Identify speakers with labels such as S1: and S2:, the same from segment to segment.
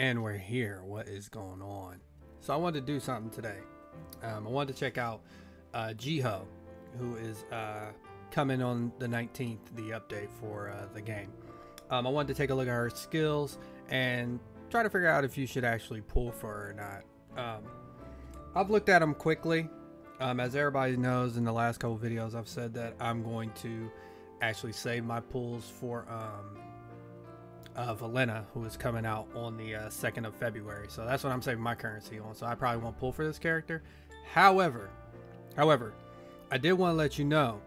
S1: And we're here. What is going on? So I wanted to do something today. I wanted to check out Jiho, who is coming on the 19th, the update for the game. I wanted to take a look at her skills and try to figure out if you should actually pull for her or not. I've looked at them quickly. As everybody knows, in the last couple videos, I've said that I'm going to actually save my pulls for Valena, who is coming out on the 2nd of February. So that's what I'm saving my currency on. So I probably won't pull for this character. However, I did want to let you know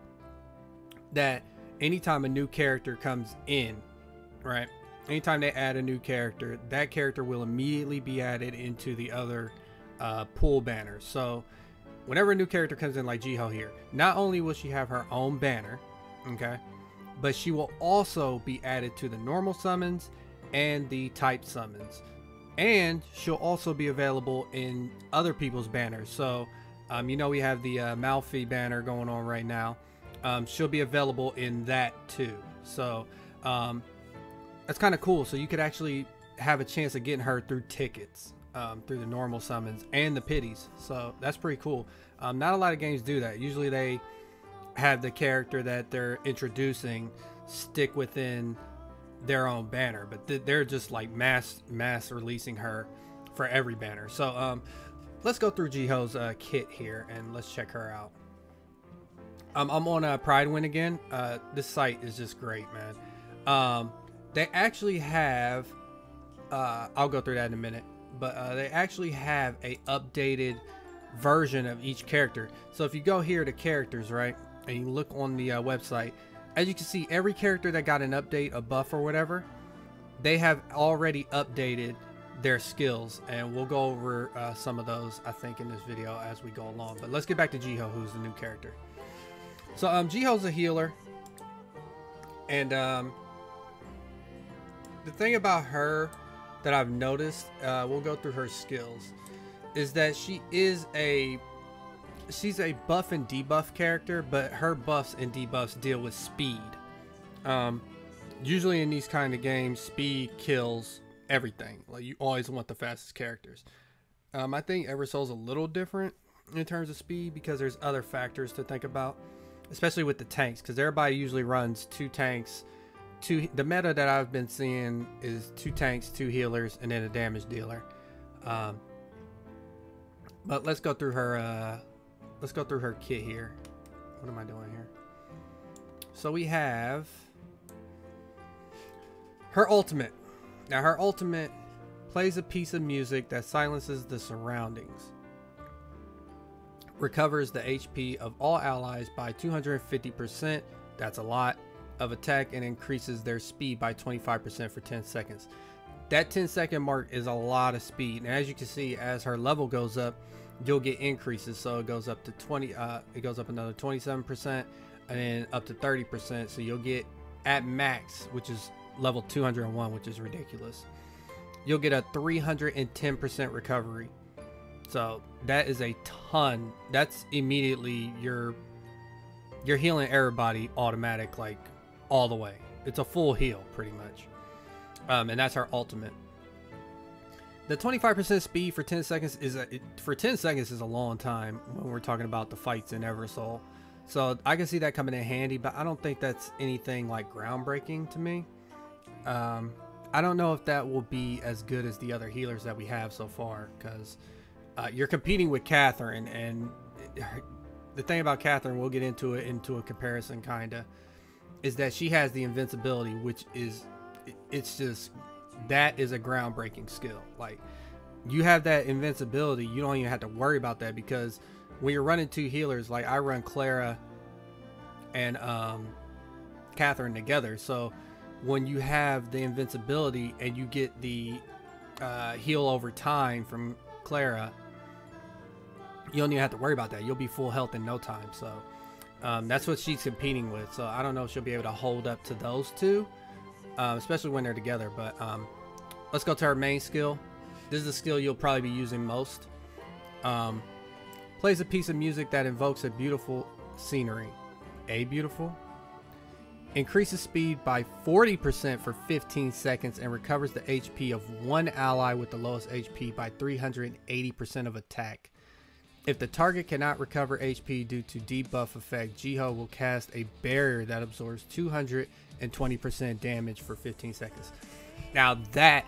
S1: that anytime a new character comes in, right? Anytime they add a new character, that character will immediately be added into the other pool banners. So whenever a new character comes in, like Jiho here, not only will she have her own banner, okay, but she will also be added to the normal summons and the type summons, and she'll also be available in other people's banners. So you know, we have the Malfi banner going on right now. She'll be available in that too. So that's kind of cool. So you could actually have a chance of getting her through tickets, through the normal summons and the pities. So that's pretty cool. Not a lot of games do that. Usually they have the character that they're introducing stick within their own banner, but they're just like mass releasing her for every banner. So let's go through Jiho's kit here and let's check her out. I'm on Pride Win again. This site is just great, man. They actually have I'll go through that in a minute, but they actually have a updated version of each character. So if you go here to characters, right, and you look on the website, as you can see, every character that got an update, a buff or whatever, they have already updated their skills, and we'll go over some of those, I think, in this video as we go along. But let's get back to Jiho, who's the new character. So Jiho's a healer, and the thing about her that I've noticed, we'll go through her skills, is that she's a buff and debuff character, but her buffs and debuffs deal with speed. Usually in these kind of games, speed kills everything. Like, you always want the fastest characters. I think Eversoul's a little different in terms of speed because there's other factors to think about, especially with the tanks, because everybody usually runs 2 tanks. The meta that I've been seeing is 2 tanks, 2 healers, and then a damage dealer. But let's go through her. Let's go through her kit here. What am I doing here? So we have her ultimate. Now her ultimate plays a piece of music that silences the surroundings, recovers the HP of all allies by 250%. That's a lot of attack, and increases their speed by 25% for 10 seconds. That 10-second mark is a lot of speed, and as you can see, as her level goes up, you'll get increases. So it goes up to 20, it goes up another 27%, and then up to 30%. So you'll get at max, which is level 201, which is ridiculous, you'll get a 310% recovery. So that is a ton. That's immediately you're healing everybody automatic, like all the way. It's a full heal pretty much. And that's our ultimate. The 25% speed for 10 seconds is a long time when we're talking about the fights in Eversoul. So I can see that coming in handy, but I don't think that's anything like groundbreaking to me. I don't know if that will be as good as the other healers that we have so far, because you're competing with Catherine, and the thing about Catherine, we'll get into a comparison kinda, is that she has the invincibility, which is, it's just, that is a groundbreaking skill. Like, you have that invincibility, you don't even have to worry about that, because when you're running 2 healers, like I run Clara and Catherine together, so when you have the invincibility and you get the heal over time from Clara, you don't even have to worry about that. You'll be full health in no time. So that's what she's competing with. So I don't know if she'll be able to hold up to those 2, especially when they're together. But let's go to her main skill. This is the skill you'll probably be using most. Plays a piece of music that invokes a beautiful scenery. Increases speed by 40% for 15 seconds and recovers the HP of one ally with the lowest HP by 380% of attack. If the target cannot recover HP due to debuff effect, Jiho will cast a barrier that absorbs 220% damage for 15 seconds. Now that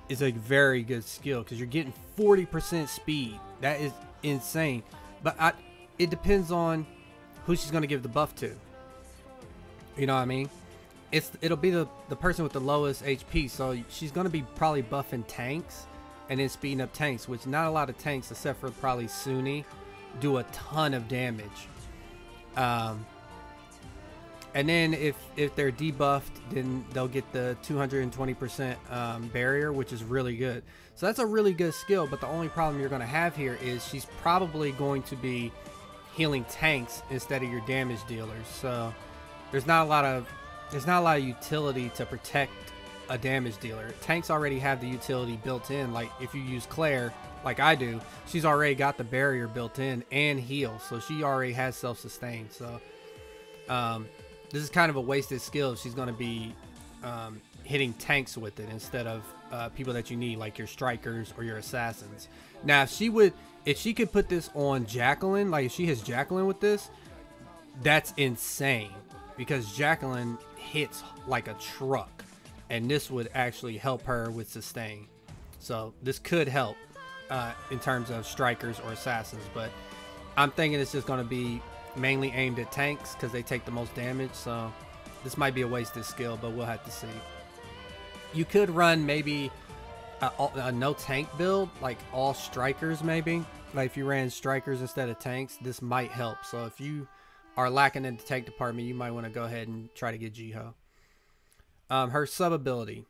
S1: is a very good skill because you're getting 40% speed. That is insane. But it depends on who she's going to give the buff to. You know what I mean? It'll be the person with the lowest HP. So she's going to be probably buffing tanks and then speeding up tanks, which not a lot of tanks except for probably Sunni do a ton of damage. And then if they're debuffed, then they'll get the 220% barrier, which is really good. So that's a really good skill, but the only problem you're going to have here is she's probably going to be healing tanks instead of your damage dealers. So there's not a lot of utility to protect a damage dealer. Tanks already have the utility built in. Like if you use Claire, like I do, she's already got the barrier built in and heal, so she already has self-sustain. So this is kind of a wasted skill if she's going to be hitting tanks with it instead of people that you need, like your strikers or your assassins. Now if she could put this on Jacqueline, like if she has Jacqueline with this, that's insane, because Jacqueline hits like a truck, and this would actually help her with sustain. So this could help in terms of strikers or assassins, but I'm thinking it's just going to be mainly aimed at tanks because they take the most damage. So this might be a wasted skill, but we'll have to see. You could run maybe a no tank build, like all strikers maybe. Like if you ran strikers instead of tanks, this might help. So if you are lacking in the tank department, you might want to go ahead and try to get Jiho. Her sub ability,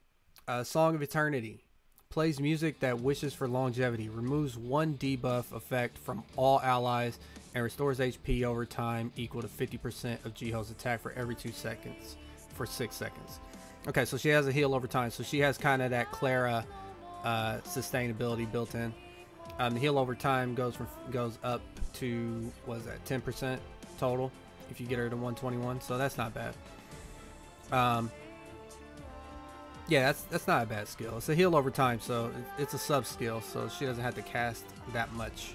S1: Song of Eternity, plays music that wishes for longevity, removes one debuff effect from all allies, and restores HP over time equal to 50% of Jiho's attack for every 2 seconds for 6 seconds. Okay, so she has a heal over time, so she has kind of that Clara sustainability built in. The heal over time goes up to, what is that, 10% total if you get her to 121, so that's not bad. Yeah, that's not a bad skill. It's a heal over time, so it's a sub skill, so she doesn't have to cast that much.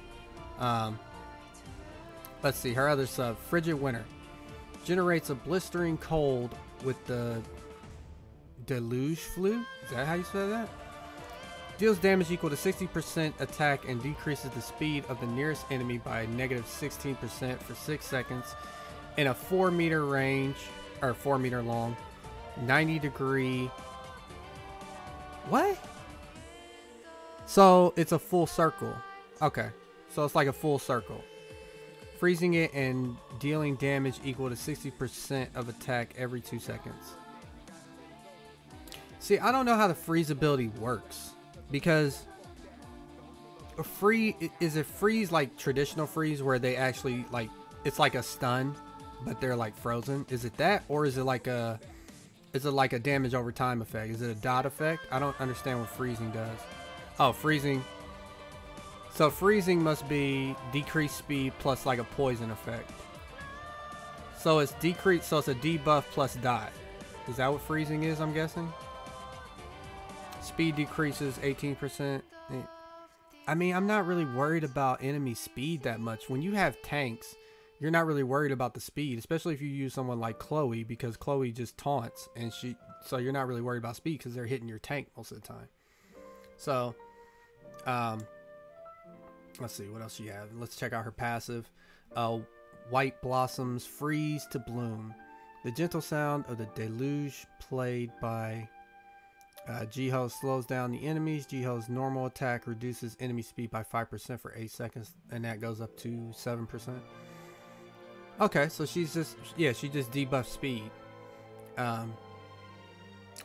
S1: Let's see, her other sub, Frigid Winter, generates a blistering cold with the Deluge Flu. Is that how you say that? Deals damage equal to 60% attack and decreases the speed of the nearest enemy by a negative 16% for 6 seconds in a 4 meter range, or 4 meter long, 90-degree. What? So it's a full circle. Okay, so it's like a full circle. Freezing it and dealing damage equal to 60% of attack every 2 seconds. See, I don't know how the freeze ability works, because is it freeze like traditional freeze where they actually, like, it's like a stun but they're like frozen? Is it that, or is it like a damage over time effect? Is it a dot effect? I don't understand what freezing does. Oh, freezing. So freezing must be decreased speed plus like a poison effect. So it's decreased, so it's a debuff plus dot. Is that what freezing is, I'm guessing? Speed decreases 18%. I mean, I'm not really worried about enemy speed that much. When you have tanks, you're not really worried about the speed, especially if you use someone like Chloe, because Chloe just taunts, and so you're not really worried about speed because they're hitting your tank most of the time. So, let's see what else you have. Let's check out her passive. White blossoms freeze to bloom. The gentle sound of the deluge played by Jiho slows down the enemies. Jiho's normal attack reduces enemy speed by 5% for 8 seconds, and that goes up to 7%. Okay, so she just debuffs speed.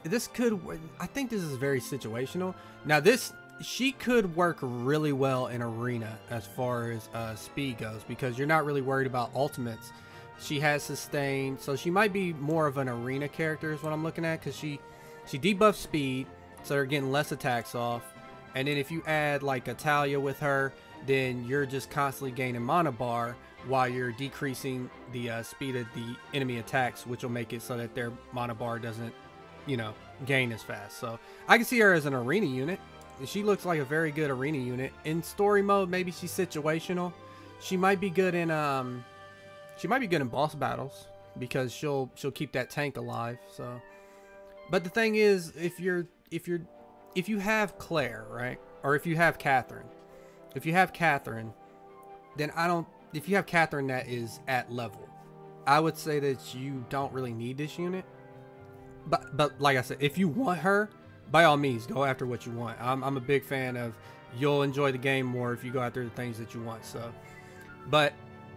S1: This could, I think this is very situational. Now she could work really well in arena as far as speed goes, because you're not really worried about ultimates. She has sustain, so she might be more of an arena character is what I'm looking at, because she debuffs speed, so they're getting less attacks off. And then if you add like a Talia with her, then you're just constantly gaining mana bar, while you're decreasing the speed of the enemy attacks, which will make it so that their mana bar doesn't, you know, gain as fast. So I can see her as an arena unit. She looks like a very good arena unit. In story mode, maybe she's situational. She might be good in boss battles because she'll keep that tank alive. So, but the thing is, if you have Claire, right, or if you have Catherine, then if you have Catherine that is at level, I would say that you don't really need this unit. But like I said, if you want her, by all means, go after what you want. I'm a big fan of, you'll enjoy the game more if you go after the things that you want. So, but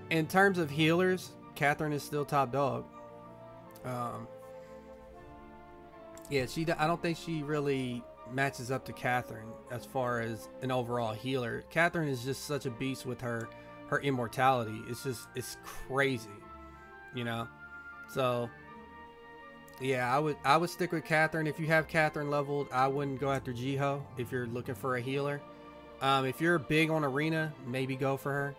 S1: in terms of healers, Catherine is still top dog. Yeah, I don't think she really matches up to Catherine as far as an overall healer. Catherine is just such a beast with her immortality. It's crazy, you know. So yeah, I would stick with Catherine. If you have Catherine leveled, I wouldn't go after Jiho if you're looking for a healer. If you're big on arena, maybe go for her,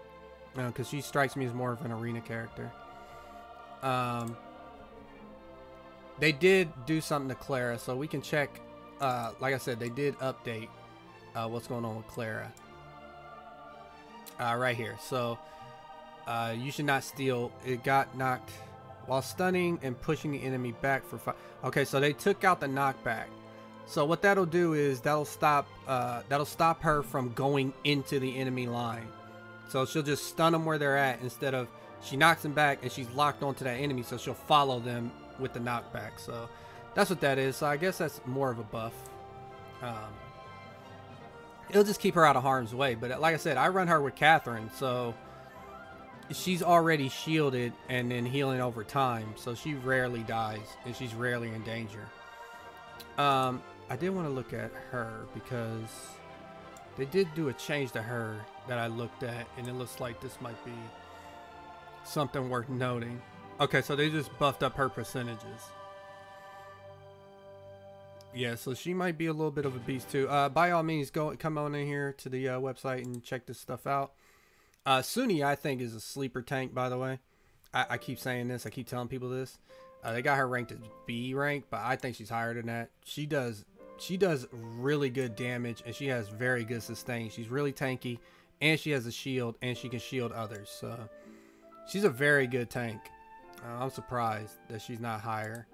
S1: because she strikes me as more of an arena character. They did do something to Clara, so we can check. Like I said, they did update what's going on with Clara. Right here. So you should not steal. It got knocked while stunning and pushing the enemy back for 5. Okay, so they took out the knockback. So what that'll do is that'll stop her from going into the enemy line. So she'll just stun them where they're at, instead of, she knocks them back and she's locked onto that enemy, so she'll follow them with the knockback. So that's what that is. So I guess that's more of a buff. It'll just keep her out of harm's way. But like I said, I run her with Catherine, so she's already shielded and then healing over time, so she rarely dies and she's rarely in danger. I did want to look at her because they did do a change to her that I looked at, and it looks like this might be something worth noting. Okay, so they just buffed up her percentages. Yeah, so she might be a little bit of a beast too. By all means, come on in here to the website and check this stuff out. Sunni, I think, is a sleeper tank, by the way. I keep saying this. I keep telling people this. They got her ranked as B rank, but I think she's higher than that. She does really good damage, and she has very good sustain. She's really tanky, and she has a shield, and she can shield others. So she's a very good tank. I'm surprised that she's not higher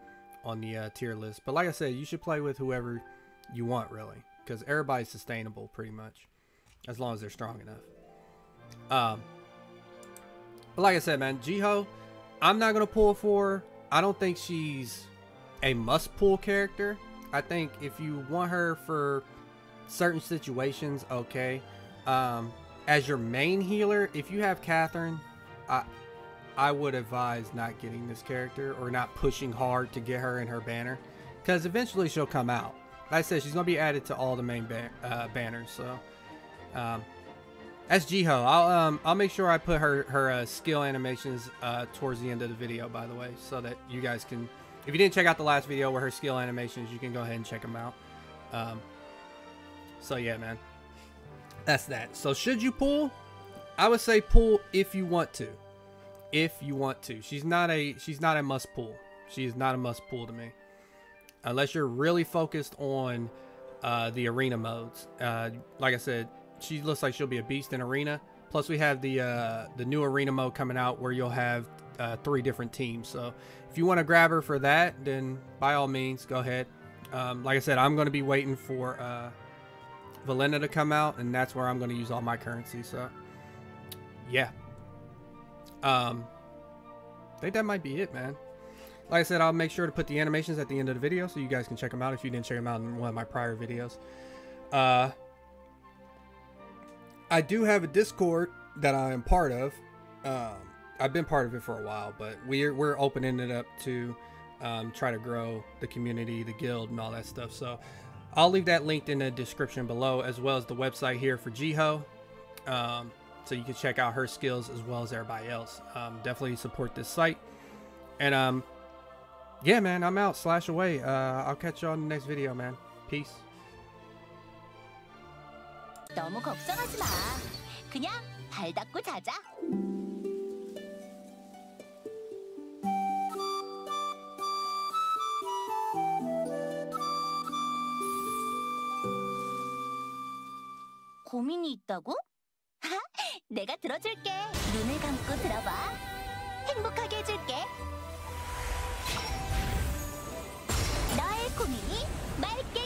S1: on the tier list. But like I said, you should play with whoever you want, really, because everybody's sustainable pretty much, as long as they're strong enough. But like I said, man, Jiho, I'm not gonna pull for her. I don't think she's a must pull character. I think if you want her for certain situations, okay. As your main healer, if you have Catherine, I would advise not getting this character, or not pushing hard to get her in her banner, because eventually she'll come out. Like I said, she's gonna be added to all the main banners. So that's Jiho. I'll make sure I put her skill animations towards the end of the video, by the way, so that you guys can, if you didn't check out the last video where her skill animations, you can go ahead and check them out. So yeah, man, that's that. So should you pull? I would say pull if you want to. If you want to. She's not a must pull. She is not a must pull to me, unless you're really focused on the arena modes. Like I said, she looks like she'll be a beast in arena. Plus we have the new arena mode coming out where you'll have 3 different teams. So if you want to grab her for that, then by all means go ahead. Like I said, I'm going to be waiting for Valena to come out, and that's where I'm going to use all my currency. So yeah, I think that might be it, man. Like I said, I'll make sure to put the animations at the end of the video so you guys can check them out if you didn't check them out in one of my prior videos. I do have a Discord that I am part of. I've been part of it for a while, but we're opening it up to try to grow the community, the guild, and all that stuff. So I'll leave that linked in the description below, as well as the website here for Jiho, so you can check out her skills as well as everybody else. Definitely support this site. And yeah, man, I'm out. Slash away. I'll catch you on the next video, man. Peace.
S2: 너무 걱정하지 마. 그냥 발 닦고 자자. 있다고? 내가 들어줄게. 눈을 감고 들어봐. 행복하게 해줄게. 너의 고민이 맑게